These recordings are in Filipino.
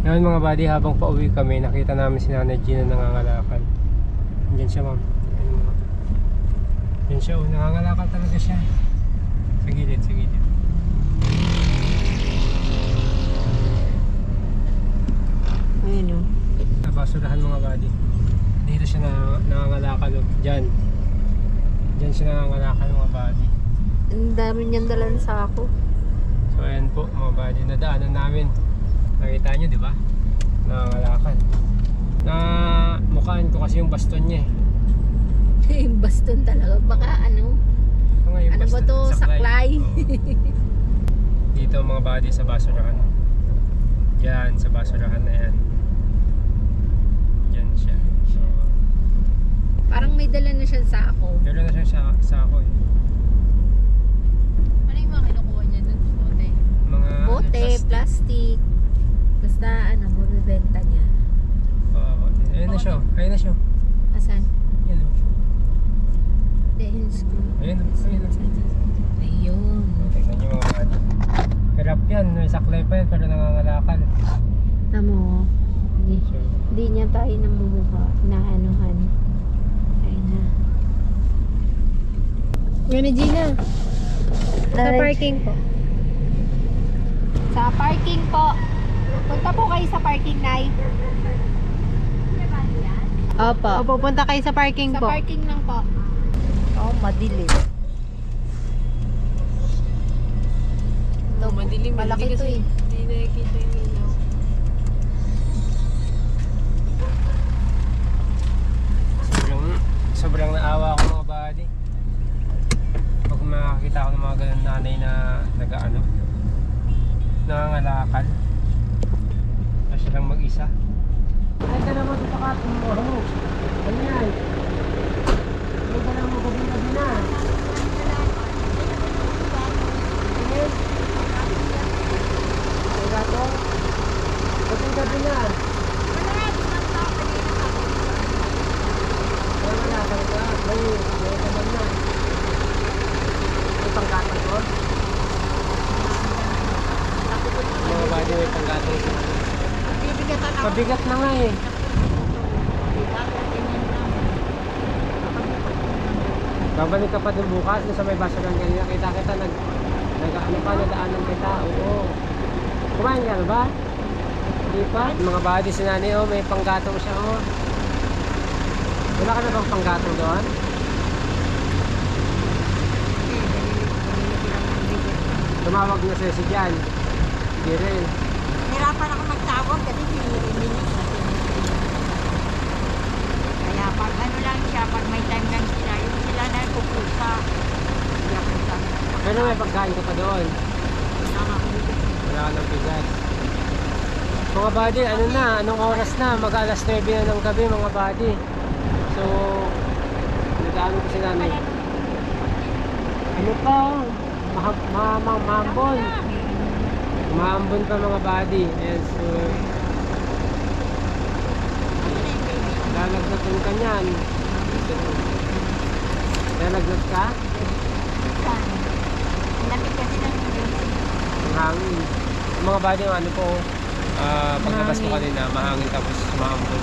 Ngayon mga buddy, habang pauwi kami, nakita namin si Nanay Gina nangangalakal. Diyan siya, ma'am. Diyan siya, nangangalakal talaga siya. Sa gilid, sa gilid. Ayun o. Sa basurahan mga buddy. Dito siya nangangalakal. Diyan. Diyan siya nangangalakal mga buddy. Ang dami niyang dalan sa ako. So ayan po mga buddy, nadaanan namin. Nakita nyo, di ba? Nangangalakal. Na mukhaan ko kasi yung baston niya eh. Yung baston talaga. Baka ano? Ano ba to? Saklay? Dito mga buddy sa basurahan. Yan, sa basurahan na yan. Yan siya. So, Parang may dala na siya sa ako. meron na siya sa ako eh. Ano yung mga kinukuha niya dun? Bote? Mga Bote, plastic. Basta ano, mabibenta niya. Ayun na siya. Ayun na siya. Asan? Yan o. Dahil screw. Ayun o. Ayun o. Ayun. Tingnan nyo mga buddy. Hirap yan. May saklay pa yan pero nangangalakal. Tamo. So, Hindi niya tayo namumuha. Naanuhan. Ayun na. Yun na Gina. Sa parking po. Sa parking po. Punta po kayo sa parking, Nay. Opo. O, pupunta kayo sa parking Sa po. parking lang po. Oh, madilim. Ito, madilim. malaki to eh. Hindi nakikita yung ilaw. sobrang naawa ako mga buddy. Pag makakita ako ng mga ganun nanay na nag-ano, nangangalakal. Kasi lang mag-isa. Ay, ka naman sa katong mo. Ano yan? Ay, ka naman gabi-gabi na. Yes. Ay, gato. Gabi-gabi na. Wala, talaga. May naman na. May panggatong ko. Mga buddy, may panggatong ko. Mabigat na nga eh. Babalik ka pa dun bukas sa may basurahan kanina. Kita nadaanan kita. Oo. Kumain ka na ba? Hindi pa? Mga buddy, si nanay oh, may panggatong siya oh. Wala ka na bang panggatong doon? Tumawag na sa'yo si Jan. Hindi rin. Hirapan ako magtawag kasi sinilinis na kaya pag ano lang siya, pag may time lang sila, yung sila na pupusa. Hindi ako sabi. Pero may pagkain ka pa doon. Wala ka ng bigas. Mga buddy, ano na? Anong oras na? Mag-alas 9 na ng gabi mga buddy. So, nagano ko si nanay. Ano pa? Mahambon. Mahambon pa mga buddy. Ayan, so lalagnatin ka niyan. Lalaglat ka? Lamig kasi ng Ang hangin. Mga buddy, ano po, paglabas ko kanina, mahangin tapos mahambon.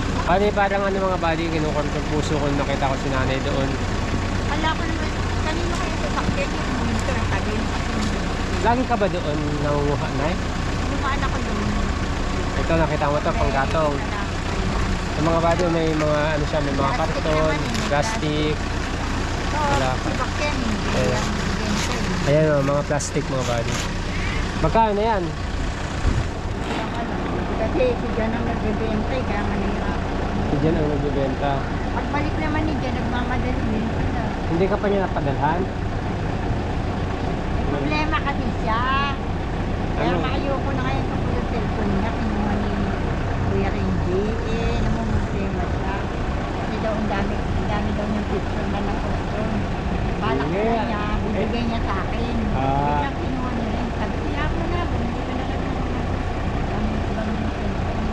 Parang ano mga buddy, kinukontrol puso ko, nakita ko si nanay doon. Wala ko naman, kanino kayo sasakyan yung winter ang tabi. Lagi ka ba doon nangunguha, Nay? Lumaan ako doon. Ito, nakita mo ito, panggatong. Sa mga buddy, may mga ano siya, may mga karton, plastic. Wala ka. Sasakyan, hindi Ayan. lang winter. Ayan o, mga plastic mga buddy. Magkano na yan? Kasi si John ang nagbibenta, kaya manira. Si Jan ang nagbibenta. Pagbalik naman ni John, nagmamadali din sila. Hindi ka pa niya napadalhan? Problema kasi siya. Kaya Ano? ayoko na kaya sa cellphone niya, kinuha ni Kuya Renji. Namumproblema siya. Kasi daw ang dami daw niyang picture na nag-post. Balak Sige. na niya, bibigay niya sa akin. Ah. Biglang kinuha niya rin. Sabi ko, "Kaya mo na, bumili ka na lang ng ibang cellphone."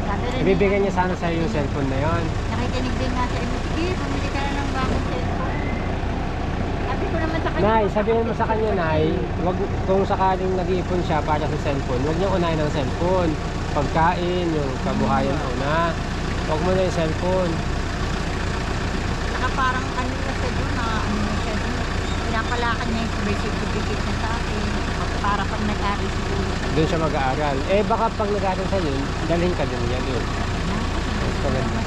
Sabi rin Ibibigay niya sana sa'yo yung cellphone na yon. nakikinig din nga sa inyo, sige, bumili ka na ng bagong cellphone. Sabi ko naman sa kanya. Nay, sabihin mo sa kanya, Nay, wag, kung sakaling nag-iipon siya para sa cellphone, wag niyang unahin ang cellphone. Pagkain, yung kabuhayan na una. Wag mo na yung cellphone. Saka parang kanina sa doon na ano na siya doon. Pinapalakan niya yung sabay-sabay na sa akin. Para pag nag-ari siguro. Doon siya mag-aaral. Eh, baka pag nag-aaral sa yun, dalhin ka din niya doon. Mas maganda.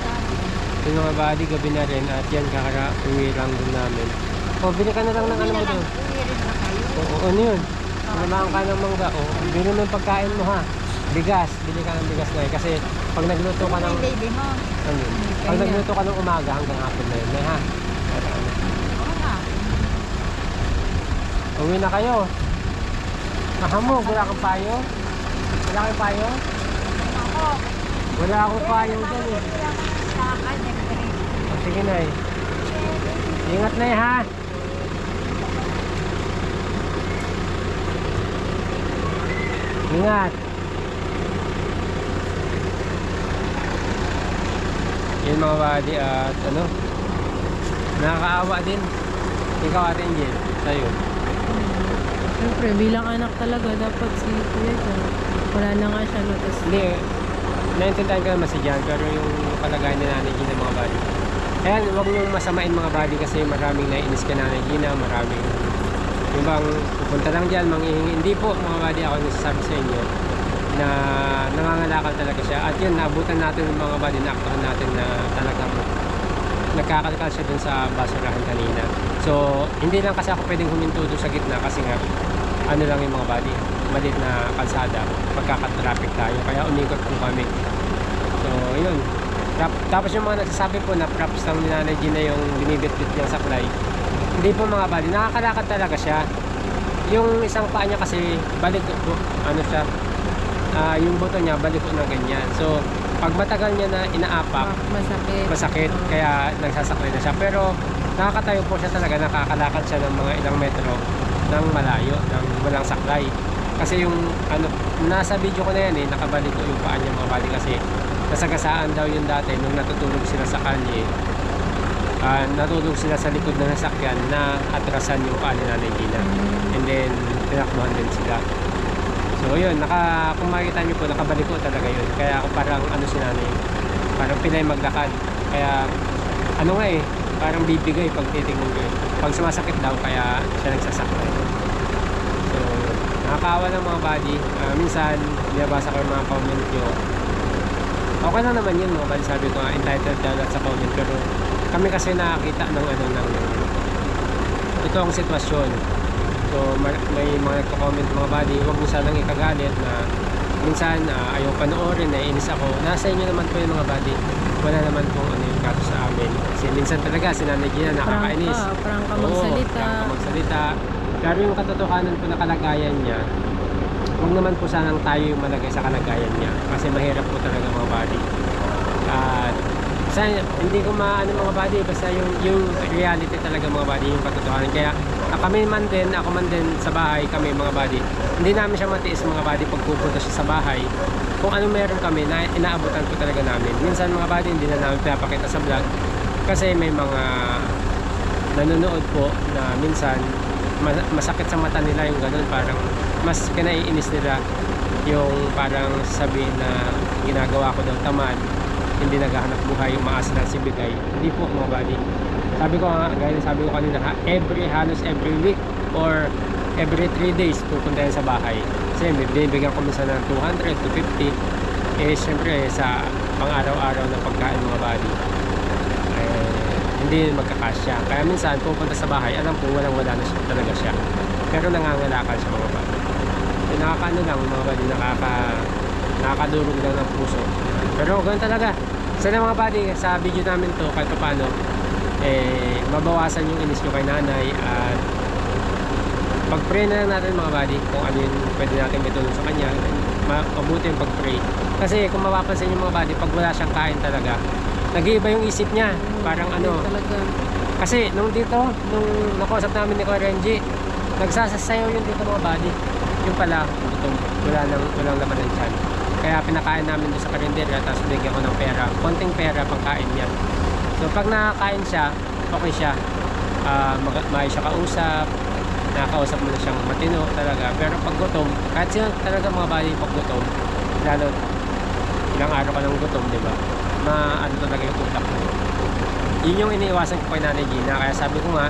Yung mga buddy, gabi na rin at yan, uwi lang doon namin. O, bili ka na lang ng ano mo doon. Uwi rin na kayo. Oo, ano yun? Namahan ka ng mangga. O, bili mo yung pagkain mo ha. Bigas, bili ka ng bigas na eh. Kasi pag nagluto ka ng... Baby mo. Ano yun? Pag nagluto ka ng umaga hanggang hapon na yun, may ha? Oo nga. Uwi na kayo. Mahamog, wala kang payo? Wala kang payo? Ako. Wala akong payo dyan eh. Sa akin, O, sige na eh. Ingat na eh ha. Ingat. Yun mga buddy at ano, nakakaawa din. Ikaw Ate Angel, sa'yo. Siyempre, bilang anak talaga, dapat si Kuya dyan. Wala na nga siya, no? Tas, Hindi, naintindihan ko naman si Jan, pero yung kalagayan ni Nanay Gina mga buddy. Ayan, huwag niyong masamain mga buddy kasi maraming naiinis ka Nanay Gina, maraming yung bang pupunta lang dyan, manghihingi. Hindi po mga buddy, ako nagsasabi sa inyo na nangangalakal talaga siya. At yun, naabutan natin ng mga buddy, naaktuhan natin na talagang nagkakalkal siya dun sa basurahan kanina. So, hindi lang kasi ako pwedeng huminto doon sa gitna kasi nga, ano lang yung mga buddy, maliit na kalsada, magkakatraffic tayo, kaya umikot po kami. So, yun. Tapos yung mga nagsasabi po na props lang ni Nanay Gina yung binibit-bit niyang saklay. Hindi po mga buddy, nakakalakad talaga siya. Yung isang paa niya kasi balik po, ano siya, yung buto niya balik na ganyan. So, pag matagal niya na inaapak, masakit, kaya nagsasaklay na siya. Pero nakakatayo po siya talaga, nakakalakad siya ng mga ilang metro ng malayo, ng walang saklay. Kasi yung ano, nasa video ko na yan eh, nakabalik ko yung paa niya mga buddy kasi nasagasaan daw yung dati nung natutulog sila sa kalye. Natulog sila sa likod ng sasakyan na atrasan yung paa ni Nanay Gina. And then, tinakbuhan din sila. So yun, kung makikita niyo po, nakabalik ko talaga yun. Kaya ako parang ano si Nanay, parang pinay maglakad. Kaya ano nga eh, parang bibigay pag titingnan ko yun. Pag sumasakit daw, kaya siya nagsasakit. So, nakakaawa ng mga buddy. Minsan, binabasa ko yung mga comment nyo. Okay lang naman yun mga buddy, sabi ko nga, entitled daw sa comment. Pero kami kasi nakakita ng ano, ng ito ang sitwasyon. So may mga nagko-comment mga buddy, huwag mo sanang ikagalit na minsan ayaw panoorin, naiinis ako. Nasa inyo naman po yung mga buddy. Wala naman pong ano yung kaso sa amin. Kasi minsan talaga si Nanay Gina nakakainis. Prangka magsalita. Prangka magsalita. Pero yung katotohanan po na kalagayan niya, huwag naman po sanang tayo yung malagay sa kalagayan niya. Kasi mahirap po talaga mga buddy. At hindi ko maano mga buddy, basta yung reality talaga mga buddy, yung katotohanan. Kaya kami man din, ako man din sa bahay, kami mga buddy, hindi namin siya matiis mga buddy pag pupunta siya sa bahay. Kung ano meron kami, na inaabutan ko talaga namin. Minsan mga buddy, hindi na namin pinapakita sa vlog kasi may mga nanonood po na minsan masakit sa mata nila yung ganun, parang mas kinaiinis nila yung parang sabihin na ginagawa ko daw tamad, hindi naghahanap buhay, umaasa lang si bigay. Hindi po mga buddy. Sabi ko nga, gaya sabi ko kanina, halos every week or every 3 days pupunta yan sa bahay. Kasi binibigyan ko minsan ng 200 to 50. Eh syempre sa pang-araw-araw na pagkain mga buddy, hindi magkakasya. Kaya minsan pupunta sa bahay, alam ko walang-wala na siya, talaga siya. Pero nangangalakal siya mga buddy. So, nakakaano lang mga buddy, nakakadurog lang ng puso. Pero ganun talaga. Sana mga buddy, sa video namin to kahit paano mabawasan yung inis nyo kay nanay at pag-pray na lang natin mga buddy kung ano yung pwede natin itulong sa kanya. Mabuti yung pag-pray kasi kung mapapansin yung mga buddy, pag wala siyang kain talaga, nag-iiba yung isip niya, parang ano talaga. kasi nung nakausap namin ni Kuya Renji, nagsasasayaw yun dito mga buddy, yung pala gutom, walang laman ng tiyan. Kaya pinakain namin doon sa karinderya, tapos bigyan ko ng pera, konting pera pang kain niya. So pag nakakain siya, okay siya, maayos siya kausap, nakakausap mo na siyang matino talaga. Pero pag gutom, kahit sila talaga mga buddy, pag gutom, lalo ilang araw ka ng gutom, di ba? Ano talaga yung utak mo. Yun yung iniiwasan ko kay Nanay Gina. Kaya sabi ko nga,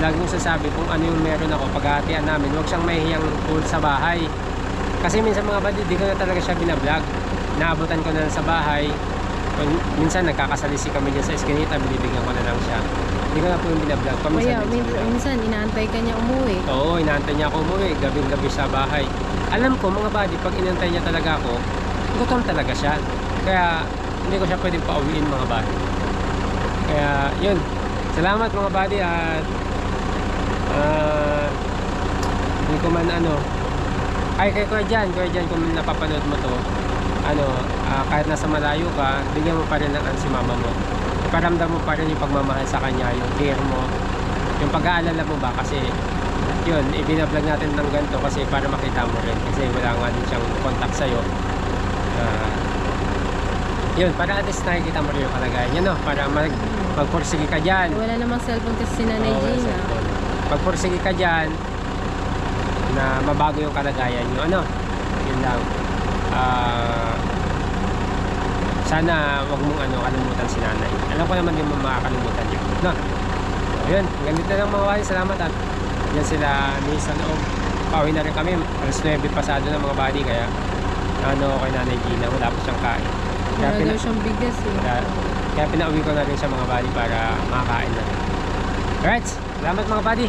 lagi kong sasabi kung ano yung meron ako, paghahatian namin, huwag siyang mahihiyang full sa bahay. Kasi minsan mga buddy, di ko na talaga siya binablog. Naabutan ko na lang sa bahay. Minsan nagkakasalisi kami dyan sa eskinita, binibigyan ko na lang siya. Hindi ko na po yung binablog. Kaya minsan inaantay ka niya umuwi. Oo, inaantay niya ako umuwi, gabing-gabi sa bahay. Alam ko mga buddy, pag inantay niya talaga ako, gutom talaga siya. Kaya hindi ko siya pwedeng pauwiin mga buddy. Kaya yun, salamat mga buddy at hindi ko man ay kay Kuya Jan kung napapanood mo to, kahit nasa malayo ka, bigyan mo pa rin ng si mama mo. Iparamdam mo pa rin yung pagmamahal sa kanya, yung care mo, yung pag-aalala mo ba, kasi yun, ibinablog natin ng ganito kasi para makita mo rin, kasi wala nga din siyang contact sa'yo. Yun, para at least nakikita mo rin yung kalagayan niya, no? Para magpursige ka dyan. Wala namang cellphone kasi si Nanay Oo, Gina. magpursige ka dyan na mabago yung kalagayan nyo, yun lang. Sana wag mong kalimutan si nanay. Alam ko naman din mo makakalimutan yun, no? Ayun, ganito na lang mga buddy. Salamat at yan sila ni sa loob. Pauwi na rin kami, alas 9 pasado na mga buddy, kaya kay Nanay Gina, wala pa siyang kain. Wala daw siyang bigas eh. Kaya pinauwi ko na rin sa mga buddy para makakain na rin. Alright, salamat mga buddy.